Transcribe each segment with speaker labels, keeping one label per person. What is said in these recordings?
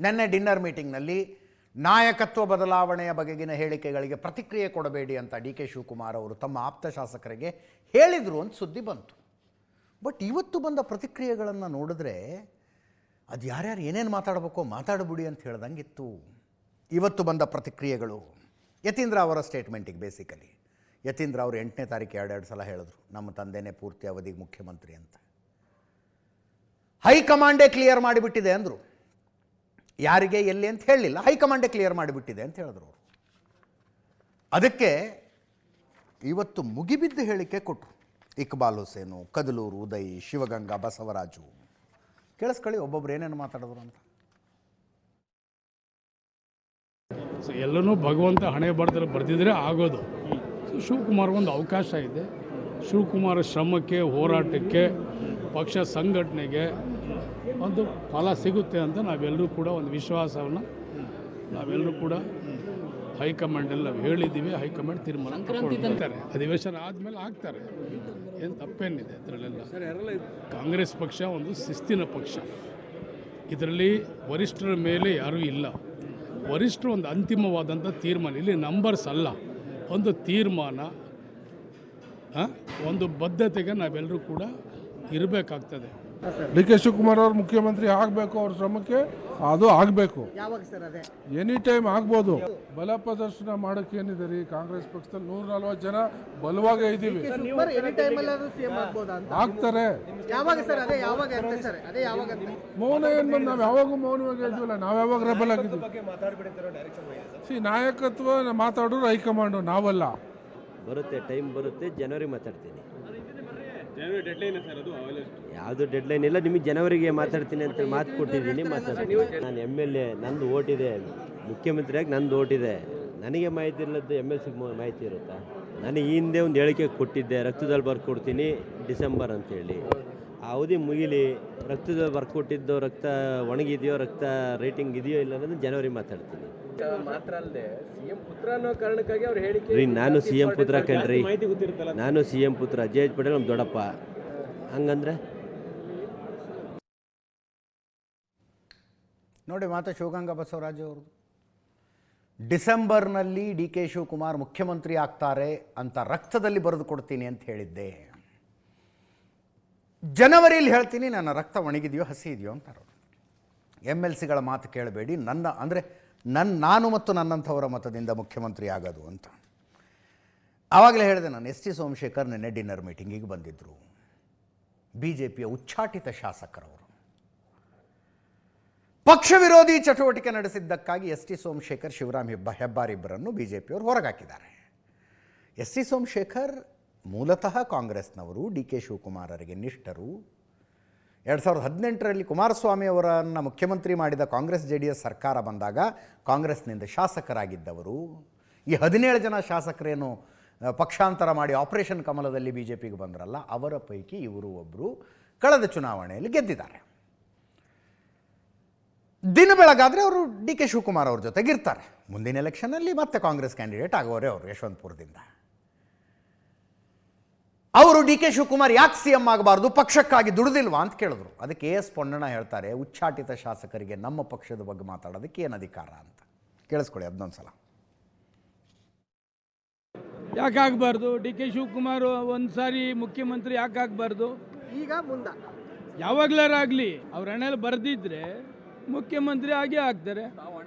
Speaker 1: ನೆನ್ನೆ ಡಿನ್ನರ್ ಮೀಟಿಂಗ್ನಲ್ಲಿ ನಾಯಕತ್ವ ಬದಲಾವಣೆಯ ಬಗೆಗಿನ ಹೇಳಿಕೆಗಳಿಗೆ ಪ್ರತಿಕ್ರಿಯೆ ಕೊಡಬೇಡಿ ಅಂತ ಡಿ ಕೆ ಶಿವಕುಮಾರ್ ಅವರು ತಮ್ಮ ಆಪ್ತ ಶಾಸಕರಿಗೆ ಹೇಳಿದರು ಅಂತ ಸುದ್ದಿ ಬಂತು. ಬಟ್ ಇವತ್ತು ಬಂದ ಪ್ರತಿಕ್ರಿಯೆಗಳನ್ನು ನೋಡಿದ್ರೆ ಅದು ಯಾರ್ಯಾರು ಏನೇನು ಮಾತಾಡಬೇಕೋ ಮಾತಾಡಬಿಡಿ ಅಂತ ಹೇಳ್ದಂಗಿತ್ತು. ಇವತ್ತು ಬಂದ ಪ್ರತಿಕ್ರಿಯೆಗಳು ಯತೀಂದ್ರ ಅವರ ಸ್ಟೇಟ್ಮೆಂಟಿಗೆ ಬೇಸಿಕಲಿ ಯತೀಂದ್ರ ಅವರು 8ನೇ ತಾರೀಕು ಎರಡು ಸಲ ಹೇಳಿದ್ರು ನಮ್ಮ ತಂದೆನೇ ಪೂರ್ತಿ ಅವಧಿಗೆ ಮುಖ್ಯಮಂತ್ರಿ ಅಂತ. ಹೈಕಮಾಂಡೇ ಕ್ಲಿಯರ್ ಮಾಡಿಬಿಟ್ಟಿದೆ ಅಂದರು. ಯಾರಿಗೆ ಎಲ್ಲಿ ಅಂತ ಹೇಳಲಿಲ್ಲ, ಹೈಕಮಾಂಡೇ ಕ್ಲಿಯರ್ ಮಾಡಿಬಿಟ್ಟಿದೆ ಅಂತ ಹೇಳಿದ್ರು ಅವರು. ಅದಕ್ಕೆ ಇವತ್ತು ಮುಗಿಬಿದ್ದ ಹೇಳಿಕೆ ಕೊಟ್ಟರು ಇಕ್ಬಾಲ್ ಹುಸೇನು, ಕದಲೂರು ಉದಯ್, ಶಿವಗಂಗಾ ಬಸವರಾಜು. ಕೇಳಿಸ್ಕೊಳ್ಳಿ ಒಬ್ಬೊಬ್ರು ಏನೇನು ಮಾತಾಡಿದ್ರು ಅಂತ.
Speaker 2: ಎಲ್ಲನೂ ಭಗವಂತ ಹಣೆ ಬರದಲ್ಲಿ ಬರೆದಿದ್ರೆ ಆಗೋದು. ಶಿವಕುಮಾರ್ ಒಂದು ಅವಕಾಶ ಇದೆ. ಶಿವಕುಮಾರ ಶ್ರಮಕ್ಕೆ, ಹೋರಾಟಕ್ಕೆ, ಪಕ್ಷ ಸಂಘಟನೆಗೆ ಒಂದು ಫಲ ಸಿಗುತ್ತೆ ಅಂತ ನಾವೆಲ್ಲರೂ ಕೂಡ ಒಂದು ವಿಶ್ವಾಸವನ್ನು ನಾವೆಲ್ಲರೂ ಕೂಡ ಹೈಕಮಾಂಡಲ್ಲಿ ನಾವು ಹೇಳಿದ್ದೀವಿ. ಹೈಕಮಾಂಡ್ ತೀರ್ಮಾನ ತಗೊಳ್ತಾರೆ. ಅಧಿವೇಶನ ಆದಮೇಲೆ ಆಗ್ತಾರೆ, ಏನು ತಪ್ಪೇನಿದೆ ಅದರಲ್ಲೆಲ್ಲ. ಕಾಂಗ್ರೆಸ್ ಪಕ್ಷ ಒಂದು ಶಿಸ್ತಿನ ಪಕ್ಷ. ಇದರಲ್ಲಿ ವರಿಷ್ಠರ ಮೇಲೆ ಯಾರೂ ಇಲ್ಲ. ವರಿಷ್ಠರು ಒಂದು ಅಂತಿಮವಾದಂಥ ತೀರ್ಮಾನ, ಇಲ್ಲಿ ನಂಬರ್ಸ್ ಅಲ್ಲ, ಒಂದು ತೀರ್ಮಾನ, ಒಂದು ಬದ್ಧತೆಗೆ ನಾವೆಲ್ಲರೂ ಕೂಡ ಇರಬೇಕಾಗ್ತದೆ.
Speaker 3: ಡಿ ಕೆ ಶಿವಕುಮಾರ್ ಅವರು ಮುಖ್ಯಮಂತ್ರಿ ಆಗಬೇಕು, ಅವ್ರ ಶ್ರಮಕ್ಕೆ ಅದು ಆಗಬೇಕು. ಎನಿ ಟೈಮ್ ಆಗ್ಬೋದು. ಬಲ ಪ್ರದರ್ಶನ ಮಾಡೋಕ್ಕೆ ಏನಿದೆ ರೀ, ಕಾಂಗ್ರೆಸ್ ಪಕ್ಷದಲ್ಲಿ 140 ಜನ ಬಲವಾಗೇ ಇದ್ದೀವಿ. ಆಗ್ತಾರೆ. ಮೌನ ಏನು ಬಂದು ನಾವು ಯಾವಾಗೂ ಮೌನವಾಗಿ ಇದ್ವಲ್ಲ, ನಾವು ಯಾವಾಗ ರೆಬಲ್ ಆಗಿದ್ವಿ. ನಾಯಕತ್ವ ಮಾತಾಡೋರು ಹೈಕಮಾಂಡು, ನಾವಲ್ಲ.
Speaker 4: ಬರುತ್ತೆ, ಟೈಮ್ ಬರುತ್ತೆ, ಜನವರಿ ಮಾತಾಡ್ತೀನಿ. ಯಾವುದು ಡೆಡ್ಲೈನ್ ಇಲ್ಲ, ನಿಮಗೆ ಜನವರಿಗೆ ಮಾತಾಡ್ತೀನಿ ಅಂತ ಮಾತು ಕೊಟ್ಟಿದ್ದೀನಿ, ಮಾತಾಡ್ತೀನಿ. ನಾನು MLA, ನಂದು ಓಟಿದೆ, ಮುಖ್ಯಮಂತ್ರಿಯಾಗಿ ನಂದು ಓಟಿದೆ. ನನಗೆ ಮಾಹಿತಿ ಇಲ್ಲದ್ದು MLC ಮಾಹಿತಿ ಇರುತ್ತಾ? ನಾನು ಈ ಹಿಂದೆ ಒಂದು ಹೇಳಿಕೆ ಕೊಟ್ಟಿದ್ದೆ, ರಕ್ತದಲ್ಲಿ ಬರ್ಕೊಡ್ತೀನಿ ಡಿಸೆಂಬರ್ ಅಂತೇಳಿ. ಆ ಅವಧಿ ಮುಗಿಲಿ, ರಕ್ತದಲ್ಲಿ ಬರ್ಕೊಟ್ಟಿದ್ದು ರಕ್ತ ಒಣಗಿದೆಯೋ, ರಕ್ತ ರೇಟಿಂಗ್ ಇದೆಯೋ ಇಲ್ಲ ಅನ್ನೋದು ಜನವರಿ ಮಾತಾಡ್ತೀನಿ. ನಾನು CM ಪುತ್ರ ಕಣ್ರಿ, ನಾನು CM ಪುತ್ರ. JH ಪಟೇಲ್ ನಮ್ಮ ದೊಡ್ಡಪ್ಪ. ಹಂಗಂದ್ರೆ
Speaker 1: ನೋಡಿ ಮಾತಾ ಶಿವಗಂಗಾ ಬಸವರಾಜು ಅವರು ಡಿಸೆಂಬರ್ನಲ್ಲಿ ಡಿ ಕೆ ಶಿವಕುಮಾರ್ ಮುಖ್ಯಮಂತ್ರಿ ಆಗ್ತಾರೆ ಅಂತ ರಕ್ತದಲ್ಲಿ ಬರೆದು ಕೊಡ್ತೀನಿ ಅಂತ ಹೇಳಿದ್ದೆ. ಜನವರಿಯಲ್ಲಿ ಹೇಳ್ತೀನಿ ನನ್ನ ರಕ್ತ ಒಣಗಿದೆಯೋ ಹಸಿ ಇದೆಯೋ ಅಂತಾರೆ. MLCಗಳ ಮಾತು ಕೇಳಬೇಡಿ, ನನ್ನ ಅಂದರೆ ನಾನು ಮತ್ತು ನನ್ನಂಥವರ ಮತದಿಂದ ಮುಖ್ಯಮಂತ್ರಿ ಆಗೋದು ಅಂತ. ಆವಾಗಲೇ ಹೇಳಿದೆ ನಾನು. ST ಸೋಮಶೇಖರ್ ನಿನ್ನೆ ಡಿನ್ನರ್ ಮೀಟಿಂಗಿಗೆ ಬಂದಿದ್ದರು. BJPಯ ಉಚ್ಚಾಟಿತ ಶಾಸಕರವರು ಪಕ್ಷ ವಿರೋಧಿ ಚಟುವಟಿಕೆ ನಡೆಸಿದ್ದಕ್ಕಾಗಿ ST ಸೋಮಶೇಖರ್, ಶಿವರಾಮ್ ಹೆಬ್ಬಾರ್ ಇಬ್ಬರನ್ನು BJPಯವರು ಹೊರಗಾಕಿದ್ದಾರೆ. ST ಸೋಮಶೇಖರ್ ಮೂಲತಃ ಕಾಂಗ್ರೆಸ್ನವರು, ಡಿ ಕೆ ಶಿವಕುಮಾರರಿಗೆ ನಿಷ್ಠರು. 2018ರಲ್ಲಿ ಕುಮಾರಸ್ವಾಮಿ ಅವರನ್ನು ಮುಖ್ಯಮಂತ್ರಿ ಮಾಡಿದ ಕಾಂಗ್ರೆಸ್ JDS ಸರ್ಕಾರ ಬಂದಾಗ ಕಾಂಗ್ರೆಸ್ನಿಂದ ಶಾಸಕರಾಗಿದ್ದವರು. ಈ 17 ಜನ ಶಾಸಕರೇನು ಪಕ್ಷಾಂತರ ಮಾಡಿ ಆಪರೇಷನ್ ಕಮಲದಲ್ಲಿ BJPಗೆ ಬಂದ್ರಲ್ಲ, ಅವರ ಪೈಕಿ ಇವರು ಒಬ್ಬರು ಕಳೆದ ಚುನಾವಣೆಯಲ್ಲಿ ಗೆದ್ದಿದ್ದಾರೆ. ದಿನ ಬೆಳಗಾದರೆ ಅವರು ಡಿ ಕೆ ಶಿವಕುಮಾರ್ ಅವ್ರ ಜೊತೆಗಿರ್ತಾರೆ. ಮುಂದಿನ ಎಲೆಕ್ಷನಲ್ಲಿ ಮತ್ತೆ ಕಾಂಗ್ರೆಸ್ ಕ್ಯಾಂಡಿಡೇಟ್ ಆಗೋರೆ ಅವರು ಯಶವಂತಪುರದಿಂದ. ಅವರು ಡಿ ಕೆ ಶಿವಕುಮಾರ್ ಯಾಕೆ CM ಆಗಬಾರ್ದು, ಪಕ್ಷಕ್ಕಾಗಿ ದುಡಿದಿಲ್ವಾ ಅಂತ ಕೇಳಿದ್ರು. ಅದಕ್ಕೆ AS ಪೊನ್ನಣ್ಣ ಹೇಳ್ತಾರೆ, ಉಚ್ಚಾಟಿತ ಶಾಸಕರಿಗೆ ನಮ್ಮ ಪಕ್ಷದ ಬಗ್ಗೆ ಮಾತಾಡೋದಕ್ಕೆ ಏನು ಅಧಿಕಾರ ಅಂತ. ಕೇಳಿಸ್ಕೊಳ್ಳಿ ಅದನ್ನೊಂದು ಸಲ.
Speaker 2: ಯಾಕಾಗಬಾರ್ದು? ಡಿ ಕೆ ಶಿವಕುಮಾರ್ ಒಂದು ಸಾರಿ ಮುಖ್ಯಮಂತ್ರಿ ಯಾಕಾಗಬಾರ್ದು? ಈಗ ಮುಂದೆ ಯಾವಾಗಲಾರಾಗಲಿ ಅವ್ರ ಹಣೆಯಲ್ಲಿ ಬರೆದಿದ್ರೆ ಮುಖ್ಯಮಂತ್ರಿ ಆಗೇ ಆಗ್ತಾರೆ.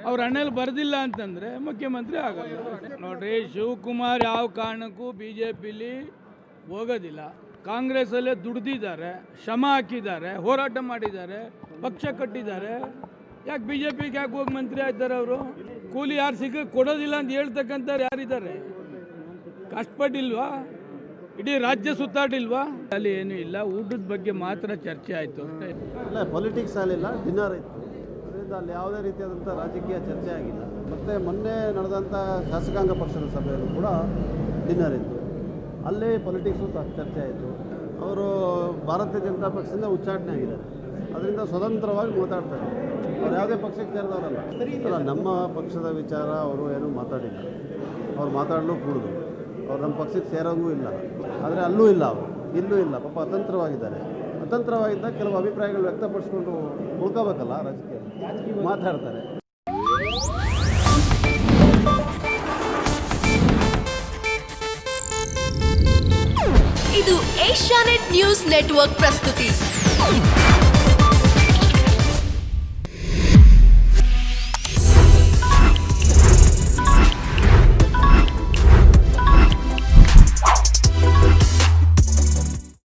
Speaker 2: ಅವ್ರ ಹಣೆಯಲ್ಲಿ ಬರೆದಿಲ್ಲ ಅಂತಂದರೆ ಮುಖ್ಯಮಂತ್ರಿ ಆಗಲ್ಲ. ನೋಡ್ರಿ, ಶಿವಕುಮಾರ್ ಯಾವ ಕಾರಣಕ್ಕೂ BJPಲಿ ಹೋಗೋದಿಲ್ಲ. ಕಾಂಗ್ರೆಸ್ಸಲ್ಲೇ ದುಡ್ದಿದ್ದಾರೆ, ಶ್ರಮ ಹಾಕಿದ್ದಾರೆ, ಹೋರಾಟ ಮಾಡಿದ್ದಾರೆ, ಪಕ್ಷ ಕಟ್ಟಿದ್ದಾರೆ. ಯಾಕೆ BJPಗೆ ಯಾಕೆ ಹೋಗಿ ಮಂತ್ರಿ ಆಗ್ತಾರೆ? ಅವರು ಕೂಲಿ ಯಾರು ಕೊಡೋದಿಲ್ಲ ಅಂತ ಹೇಳ್ತಕ್ಕಂಥವ್ರು ಯಾರಿದ್ದಾರೆ? ಕಷ್ಟಪಟ್ಟಿಲ್ವಾ? ಇಡೀ ರಾಜ್ಯ ಸುತ್ತಾಡಿಲ್ವಾ? ಅಲ್ಲಿ ಏನೂ ಇಲ್ಲ, ಊಟದ ಬಗ್ಗೆ ಮಾತ್ರ ಚರ್ಚೆ ಆಯಿತು ಅಷ್ಟೇ.
Speaker 5: ಇಲ್ಲ, ಪೊಲಿಟಿಕ್ಸ್ ಅಲ್ಲಿಲ್ಲ, ಡಿನ್ನರ್ ಇತ್ತು. ಅದರಿಂದ ಅಲ್ಲಿ ಯಾವುದೇ ರೀತಿಯಾದಂಥ ರಾಜಕೀಯ ಚರ್ಚೆ ಆಗಿಲ್ಲ. ಮತ್ತು ಮೊನ್ನೆ ನಡೆದಂಥ ಶಾಸಕಾಂಗ ಪಕ್ಷದ ಸಭೆಯಲ್ಲೂ ಕೂಡ ಡಿನ್ನರ್ ಇತ್ತು. ಅಲ್ಲೇ ಪೊಲಿಟಿಕ್ಸು ಚರ್ಚೆ ಆಯಿತು. ಅವರು ಭಾರತೀಯ ಜನತಾ ಪಕ್ಷದಿಂದ ಉಚ್ಚಾಟನೆ ಆಗಿದ್ದಾರೆ. ಅದರಿಂದ ಸ್ವತಂತ್ರವಾಗಿ ಮಾತಾಡ್ತಾರೆ. ಅವ್ರು ಯಾವುದೇ ಪಕ್ಷಕ್ಕೆ ಸೇರಿದವರಲ್ಲ. ಅಲ್ಲ, ನಮ್ಮ ಪಕ್ಷದ ವಿಚಾರ ಅವರು ಏನೂ ಮಾತಾಡಿಲ್ಲ. ಅವ್ರು ಮಾತಾಡಲು ಕೂಡುದು. ಅವ್ರು ನಮ್ಮ ಪಕ್ಷಕ್ಕೆ ಸೇರೋಂಗೂ ಇಲ್ಲ. ಆದರೆ ಅಲ್ಲೂ ಇಲ್ಲ, ಅವರು ಇಲ್ಲೂ ಇಲ್ಲ. ಪಾಪ ಅತಂತ್ರವಾಗಿದ್ದಾರೆ. ಅತಂತ್ರವಾಗಿದ್ದಾಗ ಕೆಲವು ಅಭಿಪ್ರಾಯಗಳು ವ್ಯಕ್ತಪಡಿಸ್ಕೊಂಡು ಉಳ್ಕೋಬೇಕಲ್ಲ ರಾಜಕೀಯ. ಮಾತಾಡ್ತಾರೆ.
Speaker 6: ಇದು ಏಷ್ಯಾನೆಟ್ ನ್ಯೂಸ್ ನೆಟ್ವರ್ಕ್ ಪ್ರಸ್ತುತಿ.